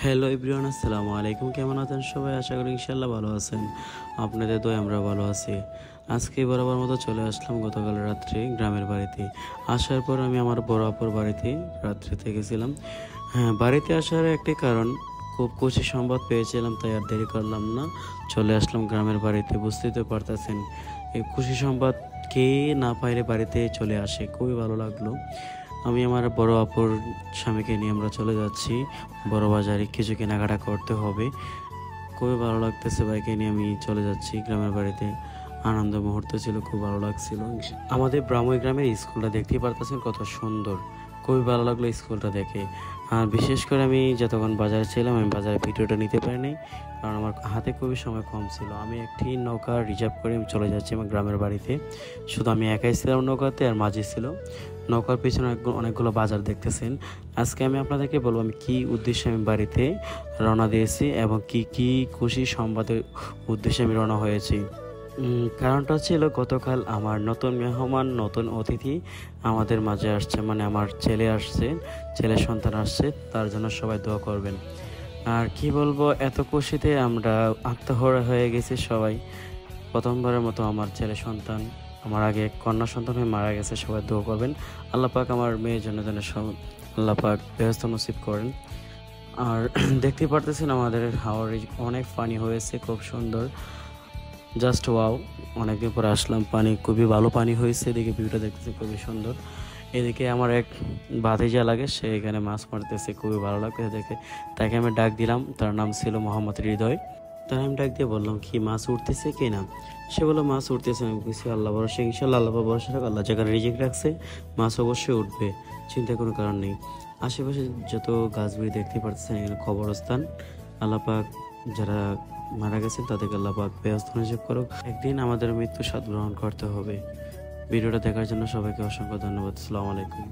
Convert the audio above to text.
Hello everyone, আসসালামু আলাইকুম। কেমন আছেন সবাই? আশা করি ইনশাল্লাহ ভালো আছেন। আপনাদের দোয়ায় আমরা ভালো আছি। আজকে বরাবর মতো চলে আসলাম গতকাল রাত্রে গ্রামের বাড়িতে। আসার পর আমি আমার বড় আপুর বাড়িতে রাত্রে থেকেছিলাম। হ্যাঁ, বাড়িতে আসার একটি কারণ, খুব খুশি সংবাদ পেয়েছিলাম, তাই আর দেরি করলাম না, চলে আসলাম গ্রামের বাড়িতে। বুঝতেই তো পারতেছেন, এই খুশি সংবাদ কে না পাইলে বাড়িতে চলে আসে। খুবই ভালো লাগলো। আমি আমার বড় আপুর স্বামীকে নিয়ে আমরা চলে যাচ্ছি বড় বাজারে, কিছু কেনাকাটা করতে হবে। খুবই ভালো লাগতেছে, বাইকে নিয়ে আমি চলে যাচ্ছি গ্রামের বাড়িতে। আনন্দ মুহূর্ত ছিল, খুব ভালো লাগছিল। আমাদের ব্রাহ্মই গ্রামের স্কুলটা দেখতেই পারতেছেন কত সুন্দর। খুবই ভালো লাগলো স্কুলটা দেখে। আর বিশেষ করে আমি যতক্ষণ বাজারে ছিলাম, আমি বাজারে ভিডিওটা নিতে পারিনি, কারণ আমার হাতে খুবই সময় কম ছিল। আমি একটি নৌকা রিজার্ভ করে আমি চলে যাচ্ছি আমার গ্রামের বাড়িতে। শুধু আমি একাই ছিলাম নৌকাতে, আর মাঝি ছিল। নৌকার পিছনে অনেকগুলো বাজার দেখতেছেন। আজকে আমি আপনাদেরকে বলবো আমি কী উদ্দেশ্যে আমি বাড়িতে রওনা দিয়েছি এবং কি কি খুশি সংবাদের উদ্দেশ্যে আমি রওনা হয়েছি। কারণটা ছিল, গতকাল আমার নতুন মেহমান, নতুন অতিথি আমাদের মাঝে আসছে, মানে আমার ছেলে আসছে, ছেলের সন্তান আসছে। তার জন্য সবাই দোয়া করবেন। আর কি বলবো, এত খুশিতে আমরা আত্মহারা হয়ে গেছি সবাই। প্রথমবারের মতো আমার ছেলে সন্তান, আমার আগে কন্যা সন্তান হয়ে মারা গেছে। সবাই দোয়া করবেন আল্লাহ পাক আমার মেয়ের জন্য যেন আল্লাহ পাক ব্যবস্থা নসিব করেন। আর দেখতে পারতেছেন আমাদের হাওড় অনেক পানি হয়েছে, খুব সুন্দর, জাস্ট ওয়াও। অনেকদিন পরে আসলাম, পানি খুবই ভালো পানি হয়েছে, এদিকে ভিউটা দেখতেছি খুবই সুন্দর। এদিকে আমার এক ভাতিজা লাগে, সে এখানে মাছ মারতেছে, খুবই ভালো লাগতেছে দেখে। তাকে আমি ডাক দিলাম, তার নাম ছিল মোহাম্মদ হৃদয়। তার আমি ডাক দিয়ে বললাম, কি মাছ উঠতেছে কি না? সে বললো মাছ উঠতেছে। আমি বলছি আল্লাহ ভরসা, ইনশাল্লাহ আল্লাহ ভরসা রাখ, আল্লাহ যেখানে রিজিক রাখছে মাছ অবশ্যই উঠবে, চিন্তার কোনো কারণ নেই। আশেপাশে যত গাছগুলি দেখতে পাচ্ছেন, এখানে কবরস্থান। আল্লাহ পাক যারা মারা গেছেন তাদেরকে আল্লাহ পাক ব্যস্ত হিসেব করুক। একদিন আমাদের মৃত্যু স্বাদ গ্রহণ করতে হবে। ভিডিওটা দেখার জন্য সবাইকে অসংখ্য ধন্যবাদ। আসসালামু আলাইকুম।